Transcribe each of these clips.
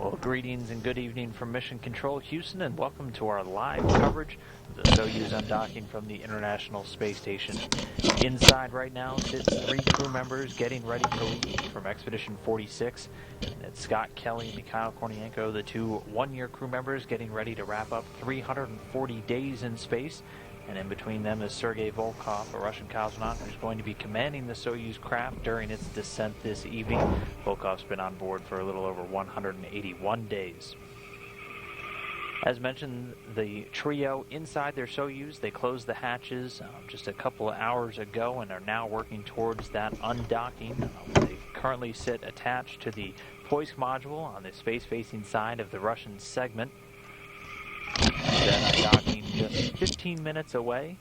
Well, greetings and good evening from Mission Control Houston, and welcome to our live coverage of the Soyuz undocking from the International Space Station. Inside right now sits 3 crew members getting ready to leave from Expedition 46. It's Scott Kelly and Mikhail Kornienko, the 2 one-year crew members getting ready to wrap up 340 days in space. And in between them is Sergei Volkov, a Russian cosmonaut who's going to be commanding the Soyuz craft during its descent this evening. Volkov's been on board for a little over 181 days. As mentioned, the trio inside their Soyuz, they closed the hatches just a couple of hours ago and are now working towards that undocking. They currently sit attached to the Poisk module on the space-facing side of the Russian segment. That undocking just 15 minutes away.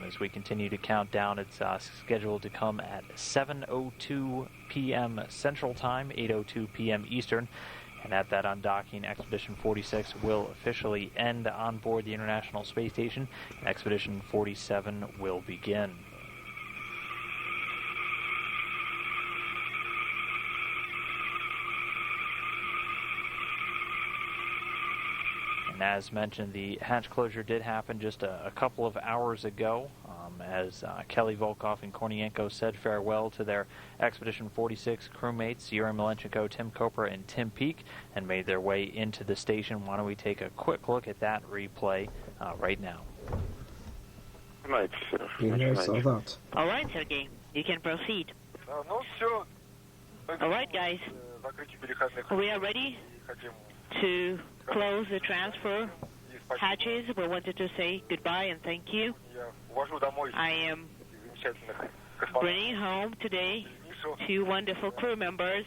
As we continue to count down, it's scheduled to come at 7:02 p.m. Central Time, 8:02 p.m. Eastern. And at that undocking, Expedition 46 will officially end on board the International Space Station, and Expedition 47 will begin. And as mentioned, the hatch closure did happen just a couple of hours ago, as Kelly, Volkov, and Kornienko said farewell to their Expedition 46 crewmates, Yuri Malenchenko, Tim Koper, and Tim Peake, and made their way into the station. Why don't we take a quick look at that replay right now. Right, saw that. All right, Sergey, you can proceed. All right, guys, we are ready to close the transfer hatches. We wanted to say goodbye and thank you. I am bringing home today 2 wonderful crew members,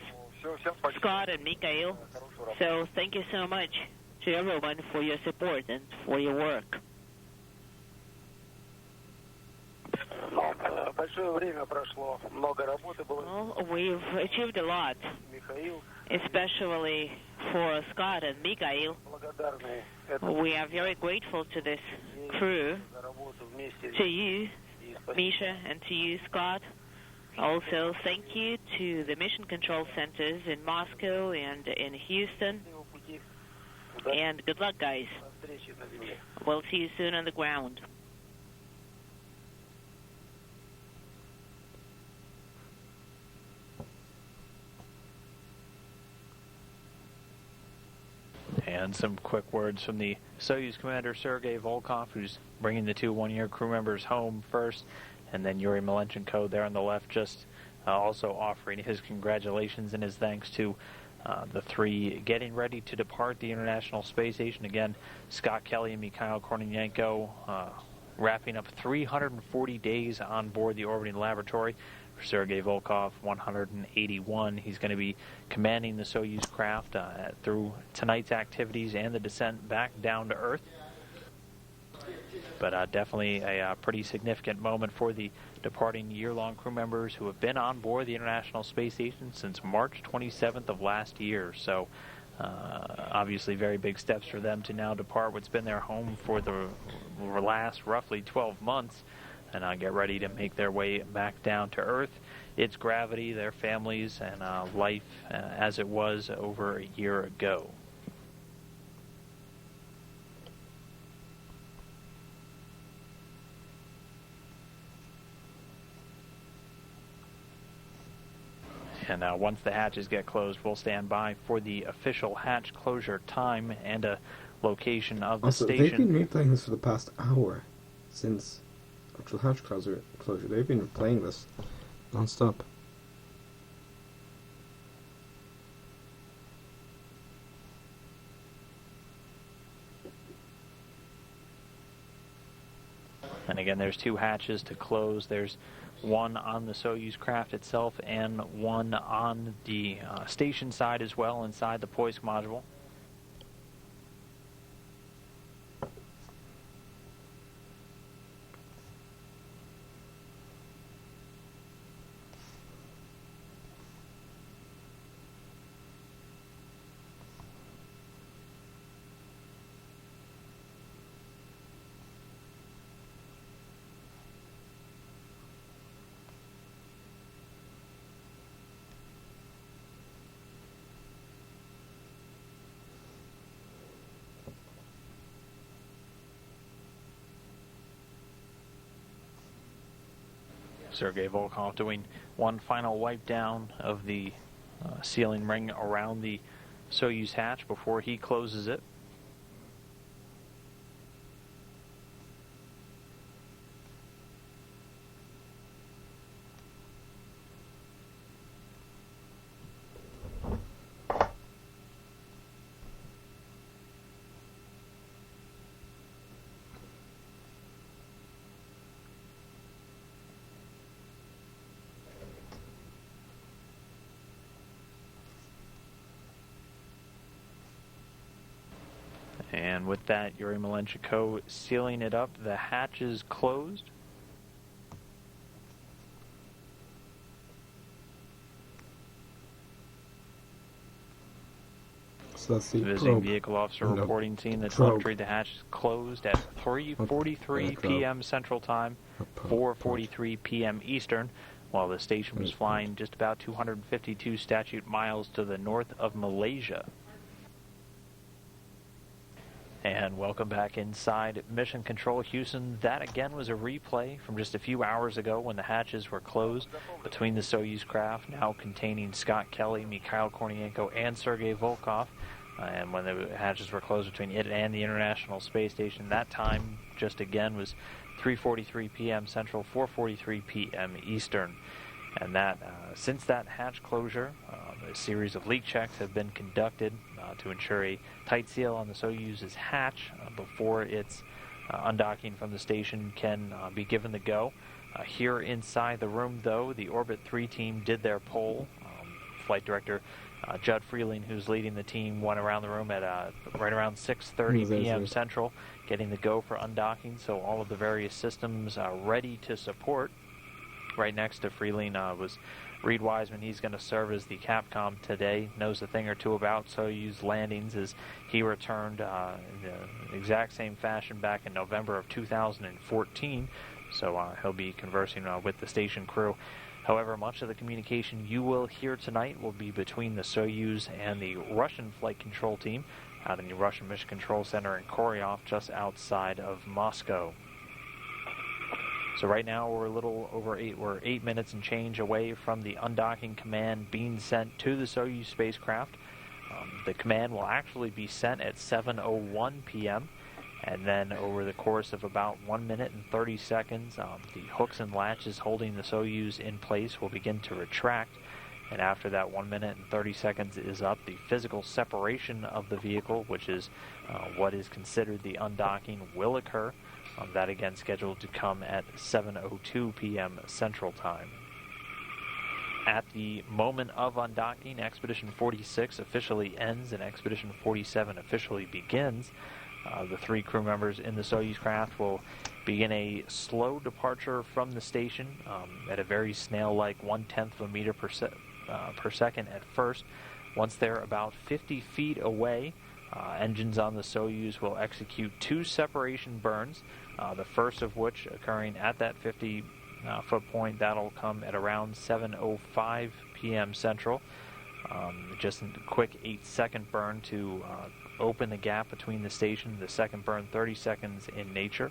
Scott and Mikhail. So thank you so much to everyone for your support and for your work. Well, we've achieved a lot, especially for Scott and Mikhail. We are very grateful to this crew, to you, Misha, and to you, Scott. Also, thank you to the Mission Control Centers in Moscow and in Houston. And good luck, guys. We'll see you soon on the ground. And some quick words from the Soyuz commander, Sergei Volkov, who's bringing the 2 one-year crew members home first, and then Yuri Malenchenko there on the left, just also offering his congratulations and his thanks to the 3 getting ready to depart the International Space Station. Again, Scott Kelly and Mikhail Kornienko wrapping up 340 days on board the orbiting laboratory. For Sergei Volkov, 181. He's going to be commanding the Soyuz craft through tonight's activities and the descent back down to Earth. But definitely a pretty significant moment for the departing year-long crew members who have been on board the International Space Station since March 27th of last year. So obviously very big steps for them to now depart what's been their home for the last roughly 12 months. And get ready to make their way back down to Earth, its gravity, their families, and life as it was over a year ago. And once the hatches get closed, we'll stand by for the official hatch closure time and a location of the station. They've been replaying this for the past hour since actual hatch closure. They've been playing this non-stop. And again, there's 2 hatches to close. There's one on the Soyuz craft itself and one on the station side as well, inside the Poisk module. Sergei Volkov doing one final wipe down of the sealing ring around the Soyuz hatch before he closes it. And with that, Yuri Malenchiko sealing it up. The hatch is closed. So that's the Visiting vehicle officer reporting seeing the telemetry. The hatch is closed at 3:43 p.m. Central Time, 4:43 p.m. Eastern, while the station was flying just about 252 statute miles to the north of Malaysia. And welcome back inside Mission Control Houston. That again was a replay from just a few hours ago when the hatches were closed between the Soyuz craft, now containing Scott Kelly, Mikhail Kornienko, and Sergei Volkov. And when the hatches were closed between it and the International Space Station, that time just again was 3:43 p.m. Central, 4:43 p.m. Eastern. And that since that hatch closure, a series of leak checks have been conducted to ensure a tight seal on the Soyuz's hatch before its undocking from the station can be given the go. Here inside the room, though, the Orbit 3 team did their poll. Flight Director Judd Freeling, who's leading the team, went around the room at right around 6:30 p.m. Central, getting the go for undocking. So all of the various systems are ready to support. Right next to Freeling was Reed Wiseman. He's going to serve as the Capcom today. Knows a thing or two about Soyuz landings as he returned in the exact same fashion back in November of 2014. So he'll be conversing with the station crew. However, much of the communication you will hear tonight will be between the Soyuz and the Russian flight control team out in the Russian Mission Control Center in Koryov, just outside of Moscow. So right now we're a little over 8 minutes and change away from the undocking command being sent to the Soyuz spacecraft. The command will actually be sent at 7:01 p.m. and then over the course of about 1 minute and 30 seconds, the hooks and latches holding the Soyuz in place will begin to retract. And after that 1 minute and 30 seconds is up, the physical separation of the vehicle, which is what is considered the undocking, will occur. That again scheduled to come at 7:02 p.m. Central Time. At the moment of undocking, Expedition 46 officially ends and Expedition 47 officially begins. The three crew members in the Soyuz craft will begin a slow departure from the station at a very snail-like 1/10 of a meter per second at first. Once they're about 50 feet away, engines on the Soyuz will execute two separation burns, the first of which occurring at that 50-foot point. That'll come at around 7:05 p.m. Central. Just a quick 8-second burn to open the gap between the station and the second burn, 30 seconds in nature.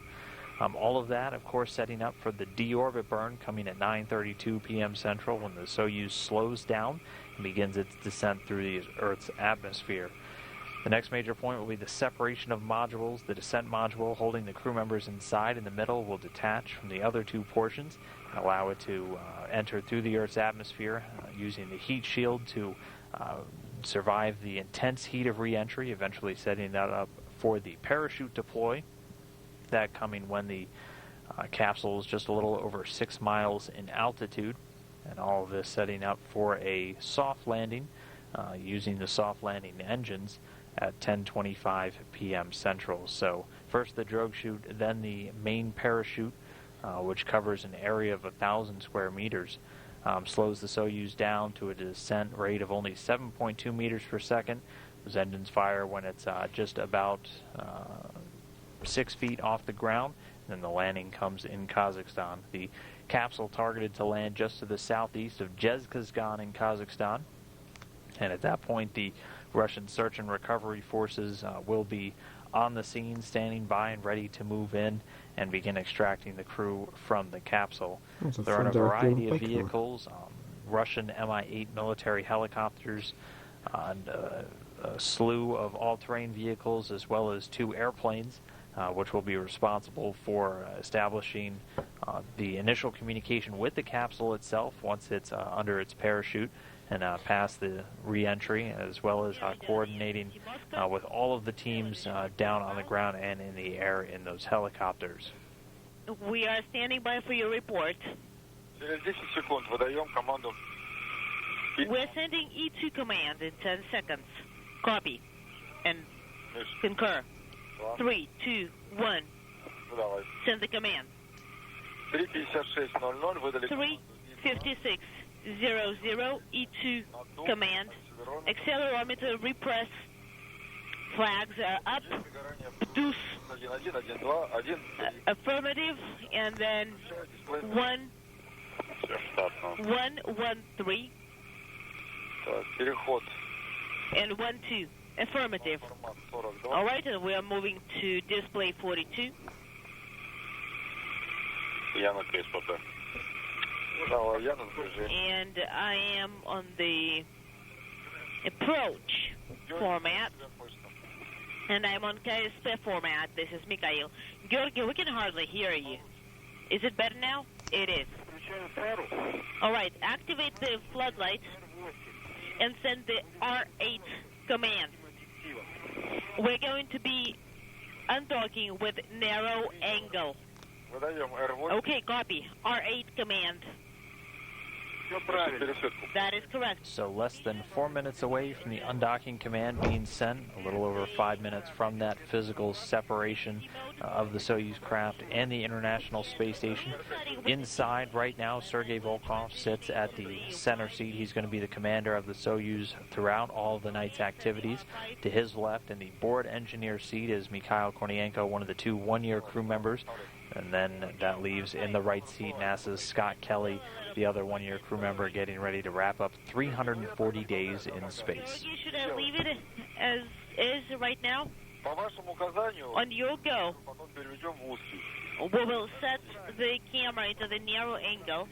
All of that, of course, setting up for the deorbit burn coming at 9:32 p.m. Central when the Soyuz slows down and begins its descent through the Earth's atmosphere. The next major point will be the separation of modules. The descent module holding the crew members inside in the middle will detach from the other two portions and allow it to enter through the Earth's atmosphere using the heat shield to survive the intense heat of re-entry, eventually setting that up for the parachute deploy. That coming when the capsule is just a little over 6 miles in altitude, and all of this setting up for a soft landing using the soft landing engines at 10:25 p.m. Central. So first the drogue chute, then the main parachute, which covers an area of 1,000 square meters, slows the Soyuz down to a descent rate of only 7.2 meters per second. Those engines fire when it's just about 6 feet off the ground. Then the landing comes in Kazakhstan. The capsule targeted to land just to the southeast of Zhezkazgan in Kazakhstan. And at that point, the Russian search and recovery forces will be on the scene, standing by and ready to move in and begin extracting the crew from the capsule. That's a They're on a full directly on variety the of bike vehicles, Russian Mi-8 military helicopters, and a slew of all-terrain vehicles, as well as 2 airplanes, which will be responsible for establishing the initial communication with the capsule itself once it's under its parachute and past the re-entry, as well as coordinating with all of the teams down on the ground and in the air in those helicopters. We are standing by for your report. We're sending E2 command in 10 seconds. Copy. And concur. 3, 2, 1. Send the command. 3:56:00 E2 command. Accelerometer repress. Flags are up. Deuce. Affirmative. And then 113. And 12. Affirmative. All right, and we are moving to display 42. And I am on the approach format. And I'm on KSP format. This is Mikhail. Georgi, we can hardly hear you. Is it better now? It is. All right, activate the floodlights and send the R8 command. We're going to be undocking with narrow angle. Okay, copy. R8 command. That is correct. So less than 4 minutes away from the undocking command being sent, a little over 5 minutes from that physical separation of the Soyuz craft and the International Space Station. Inside right now, Sergei Volkov sits at the center seat. He's going to be the commander of the Soyuz throughout all of the night's activities. To his left in the board engineer seat is Mikhail Kornienko, one of the 2 one-year crew members. And then that leaves in the right seat NASA's Scott Kelly, the other one-year crew member, getting ready to wrap up 340 days in space. Should I leave it as is right now? On your go, we will set the camera into the narrow angle.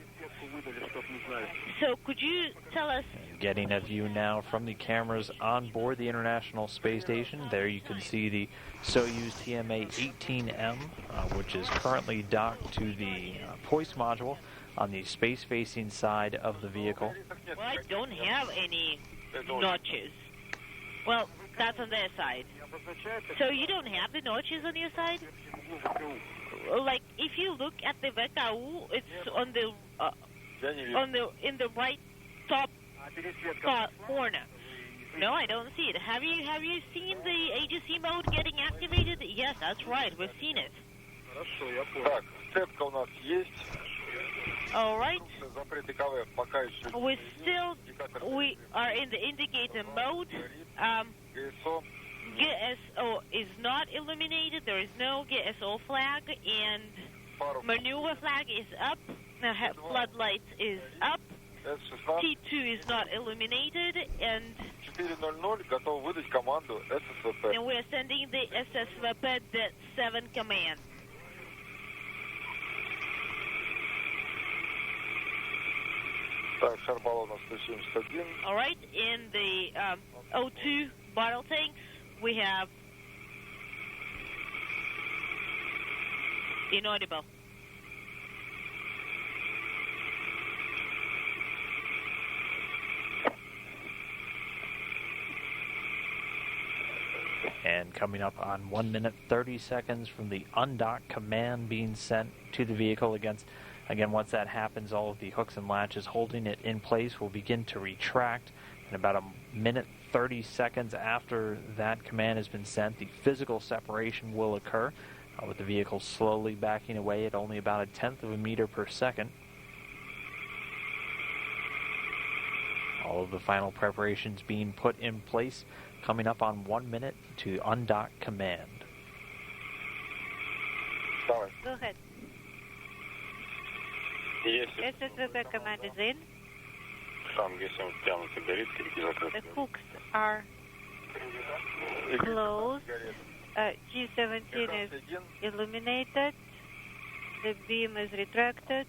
So could you tell us... Getting a view now from the cameras on board the International Space Station. There you can see the Soyuz-TMA-18M, which is currently docked to the hoist module on the space-facing side of the vehicle. Well, I don't have any notches. Well, that's on their side. So you don't have the notches on your side? Like, if you look at the VKU, it's on the in the right top corner. No, I don't see it. Have you seen the AGC mode getting activated? Yes, that's right. We've seen it. All right. We are in the indicator mode. GSO is not illuminated. There is no GSO flag, and maneuver flag is up. Floodlights is up. T2 is not illuminated, and we're sending the SSVP-7 command. All right, in the O2 bottle tanks, we have inaudible. And coming up on 1 minute 30 seconds from the undock command being sent to the vehicle. Again, once that happens, all of the hooks and latches holding it in place will begin to retract. And about 1 minute 30 seconds after that command has been sent, the physical separation will occur, with the vehicle slowly backing away at only about 1/10 of a meter per second. All of the final preparations being put in place, coming up on 1 minute to undock command. Go ahead. SSVP command is in. The hooks are closed. G17 is illuminated. The beam is retracted.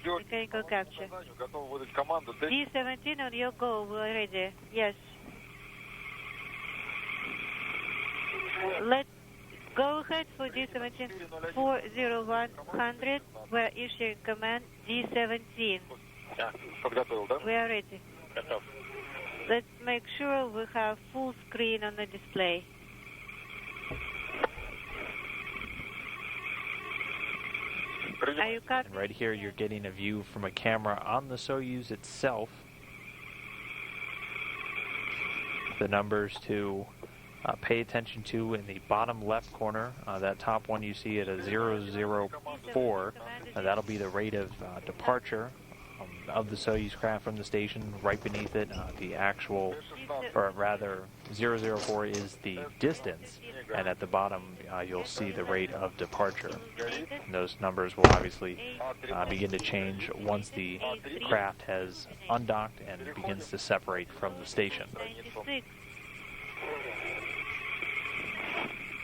Mechanical capture. D-17 on your go. We're ready. Yes. Let's go ahead for D-17. 40100. We're issuing command D-17. We are ready. Let's make sure we have full screen on the display. Are you copying? And right here, you're getting a view from a camera on the Soyuz itself. The numbers to pay attention to in the bottom left corner, that top one you see at a 004, that'll be the rate of departure of the Soyuz craft from the station. Right beneath it, the actual, or rather 004 is the distance, and at the bottom you'll see the rate of departure. And those numbers will obviously begin to change once the craft has undocked and begins to separate from the station. 96.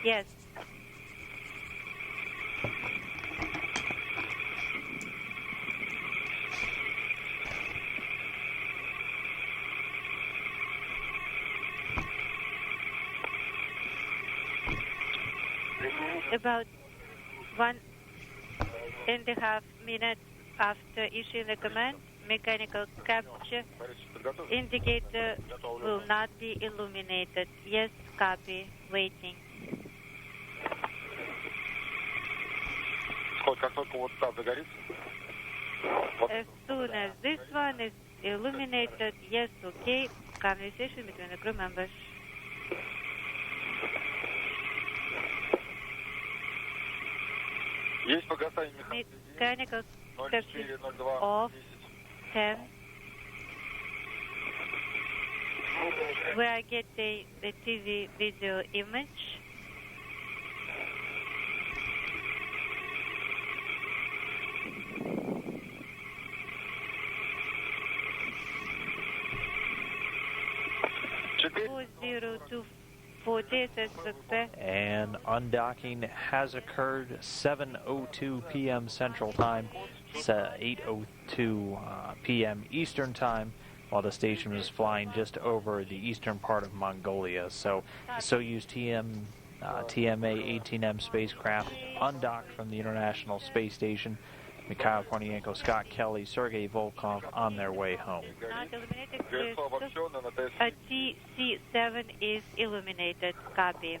Yes. About 1.5 minutes after issuing the command, mechanical capture indicator will not be illuminated. Yes, copy. Waiting. As soon as this one is illuminated, yes, okay. Conversation between the crew members. Mechanical capture off 10. We are getting the TV video image. And undocking has occurred 7:02 p.m. Central Time, 8:02 p.m. Eastern Time, while the station was flying just over the eastern part of Mongolia. So the Soyuz-TMA-18M spacecraft undocked from the International Space Station. Mikhail Kornienko, Scott Kelly, Sergei Volkov on their way home. Not illuminated. A TC-7 is illuminated. Copy.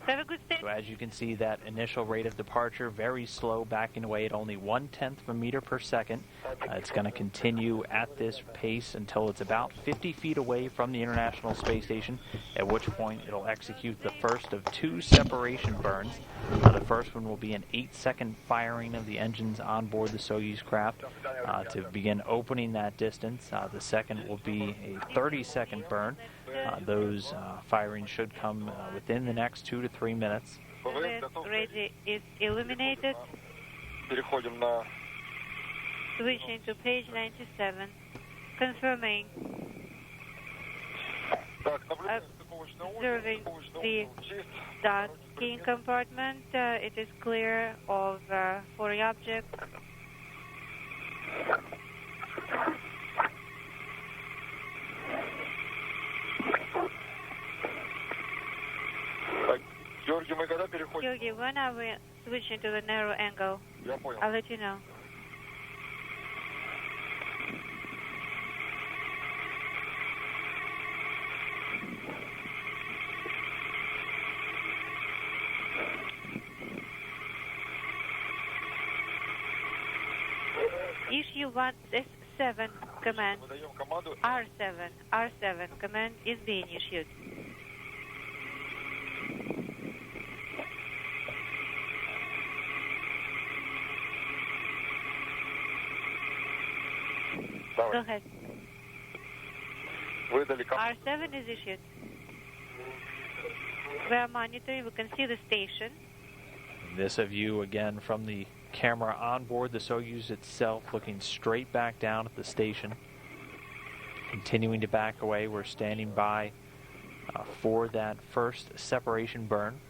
Have a good day. So as you can see, that initial rate of departure, very slow, backing away at only 1/10 of a meter per second. It's going to continue at this pace until it's about 50 feet away from the International Space Station, at which point it'll execute the first of 2 separation burns. The first one will be an 8-second firing of the engines on board the Soyuz craft to begin opening that distance. The second will be a 30-second burn. Those firings should come within the next 2 to 3 minutes. Ready is illuminated. Switching to page 97. Confirming. Observing the docking compartment. It is clear of foreign objects. Georgi, when are we switching to the narrow angle? I'll let you know. Issue 1S7 command. R7 command is being issued. Go ahead. R7 is issued. We are monitoring. We can see the station. This a view again from the camera on board the Soyuz itself, looking straight back down at the station. Continuing to back away, we're standing by for that first separation burn.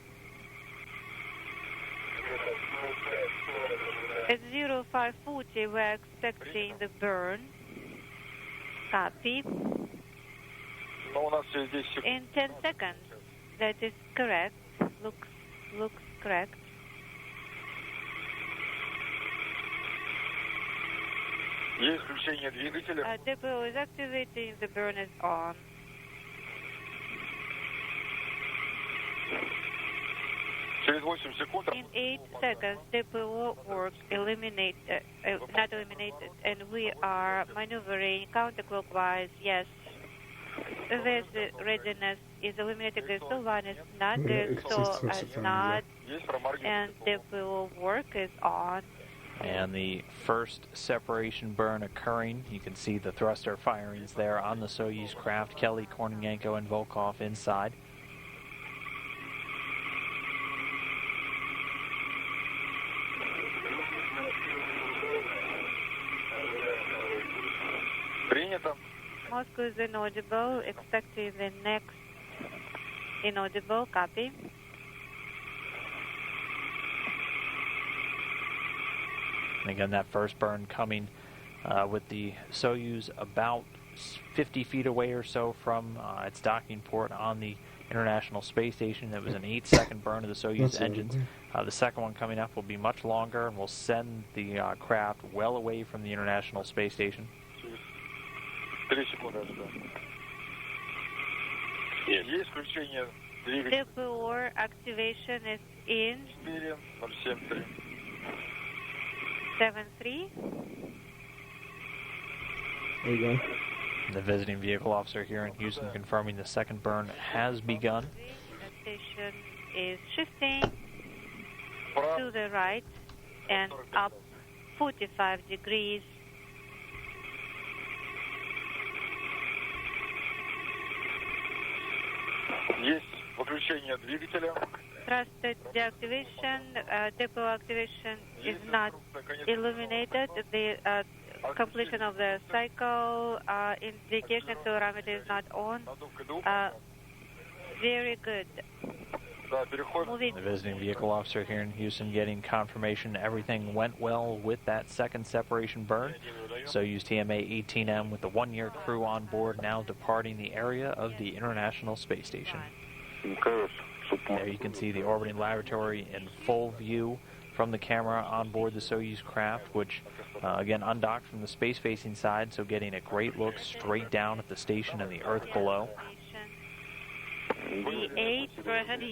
At 0540, we're expecting the burn. Copy. In 10 seconds. That is correct. Looks correct. DPO is activating. The burn is on. In 8 seconds, DPO work not eliminated, and we are maneuvering counterclockwise. Yes, there's readiness is eliminated. The still one is not. The still not, and DPO work is on. And the first separation burn occurring. You can see the thruster firings there on the Soyuz craft. Kelly, Kornienko, and Volkov inside. Moscow is inaudible. Expecting the next inaudible. Copy. And again, that first burn coming with the Soyuz about 50 feet away or so from its docking port on the International Space Station. It was an 8-second burn of the Soyuz engines. The second one coming up will be much longer and will send the craft well away from the International Space Station. DPO activation is in 7-3. There you go. The visiting vehicle officer here in Houston confirming the second burn has begun. The station is shifting to the right and up 45 degrees. Thrust deactivation, depot activation is not illuminated. The completion of the cycle indication accelerometer is not on. Very good. Moving. The visiting vehicle officer here in Houston getting confirmation everything went well with that second separation burn. Soyuz-TMA-18M with the 1-year crew on board now departing the area of the International Space Station. There you can see the orbiting laboratory in full view from the camera on board the Soyuz craft, which again undocked from the space-facing side, so getting a great look straight down at the station and the Earth below.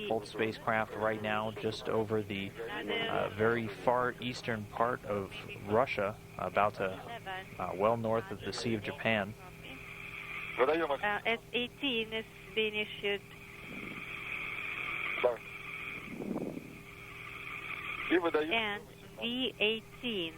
Both spacecraft right now just over the very far eastern part of Russia, about to well north of the Sea of Japan. S-18 is being issued. And V-18.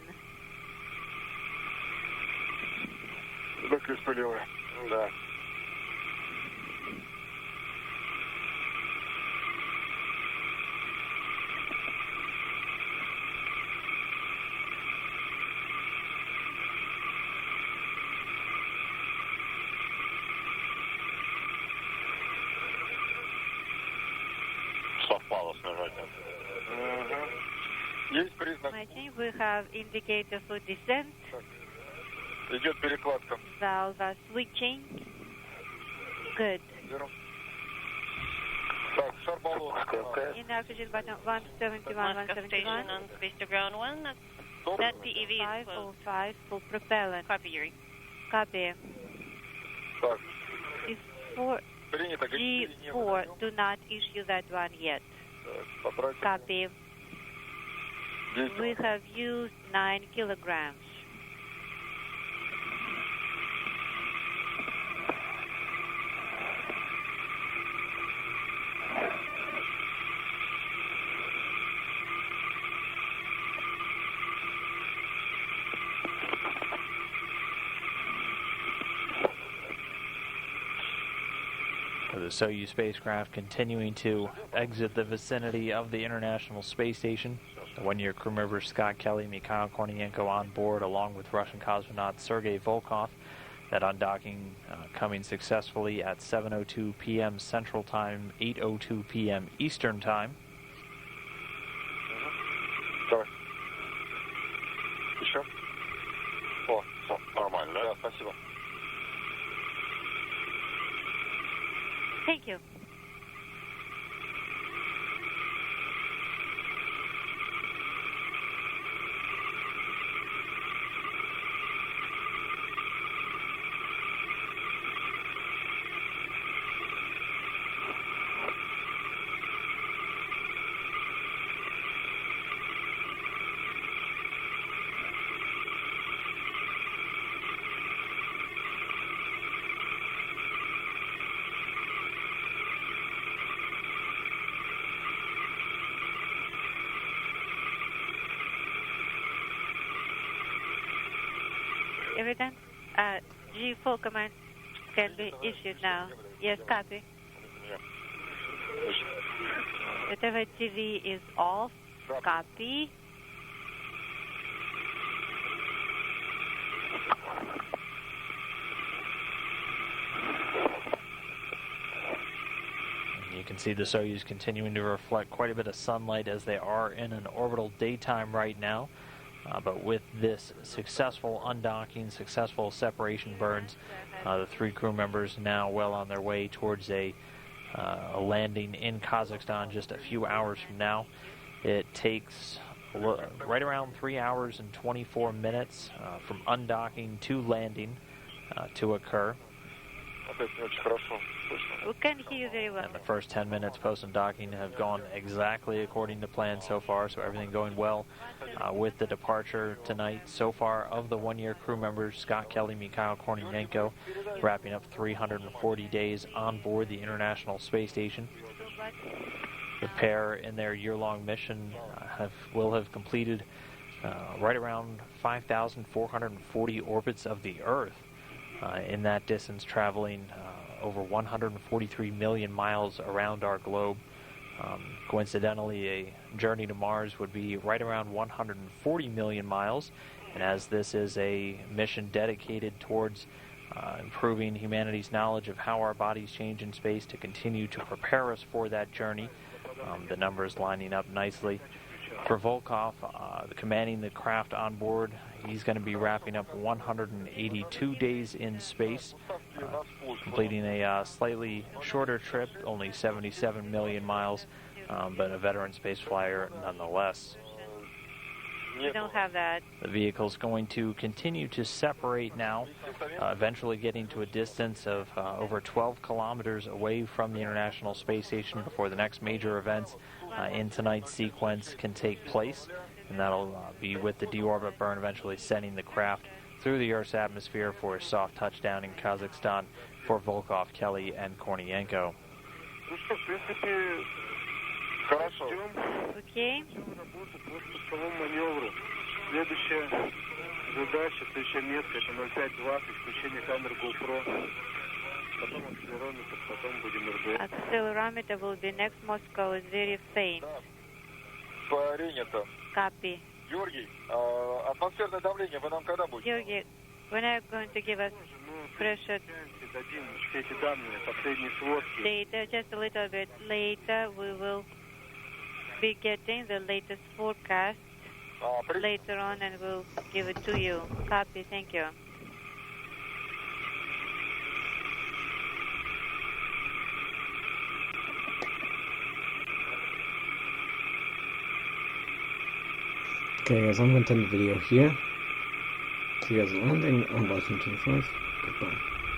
We have indicator for descent. Valve switching. Good. In oxygen button 171, 171. On space to ground 1. That PEV is 505 for propellant. Copy, Yuri. Copy. G4, do not issue that one yet. Copy. We have used 9 kilograms. The Soyuz spacecraft continuing to exit the vicinity of the International Space Station. The 1-year crew members Scott Kelly, Mikhail Kornienko on board, along with Russian cosmonaut Sergei Volkov. That undocking coming successfully at 7:02 p.m. Central Time, 8:02 p.m. Eastern Time. Давай. Еще? О, все, нормально, да? Спасибо. Thank you. Evidence, G4 command can be issued now. Yes, copy. Whatever TV is off, copy. You can see the Soyuz continuing to reflect quite a bit of sunlight as they are in an orbital daytime right now. But with this successful undocking, successful separation burns, the 3 crew members now well on their way towards a landing in Kazakhstan just a few hours from now. It takes right around 3 hours and 24 minutes from undocking to landing to occur. We can hear you very well. And the first 10 minutes post-undocking have gone exactly according to plan so far, so everything going well with the departure tonight so far of the one-year crew members, Scott Kelly, Mikhail Kornienko, wrapping up 340 days on board the International Space Station. The pair in their year-long mission will have completed right around 5,440 orbits of the Earth. In that distance, traveling over 143 million miles around our globe. Coincidentally, a journey to Mars would be right around 140 million miles, and as this is a mission dedicated towards improving humanity's knowledge of how our bodies change in space to continue to prepare us for that journey, the numbers lining up nicely. For Volkov, commanding the craft on board, he's going to be wrapping up 182 days in space, completing a slightly shorter trip, only 77 million miles, but a veteran space flyer nonetheless. We don't have that. The vehicle's going to continue to separate now, eventually getting to a distance of over 12 kilometers away from the International Space Station before the next major events in tonight's sequence can take place. And that'll be with the deorbit burn eventually sending the craft through the Earth's atmosphere for a soft touchdown in Kazakhstan for Volkov, Kelly, and Kornienko. Okay. Accelerometer will be next Moscow is very faint. Copy. Georgi, when are you going to give us pressure data? Just a little bit later, we will be getting the latest forecast later on, and we'll give it to you. Copy. Thank you. Okay, guys, I'm going to end the video here. See you guys landing on Washington 5. Goodbye.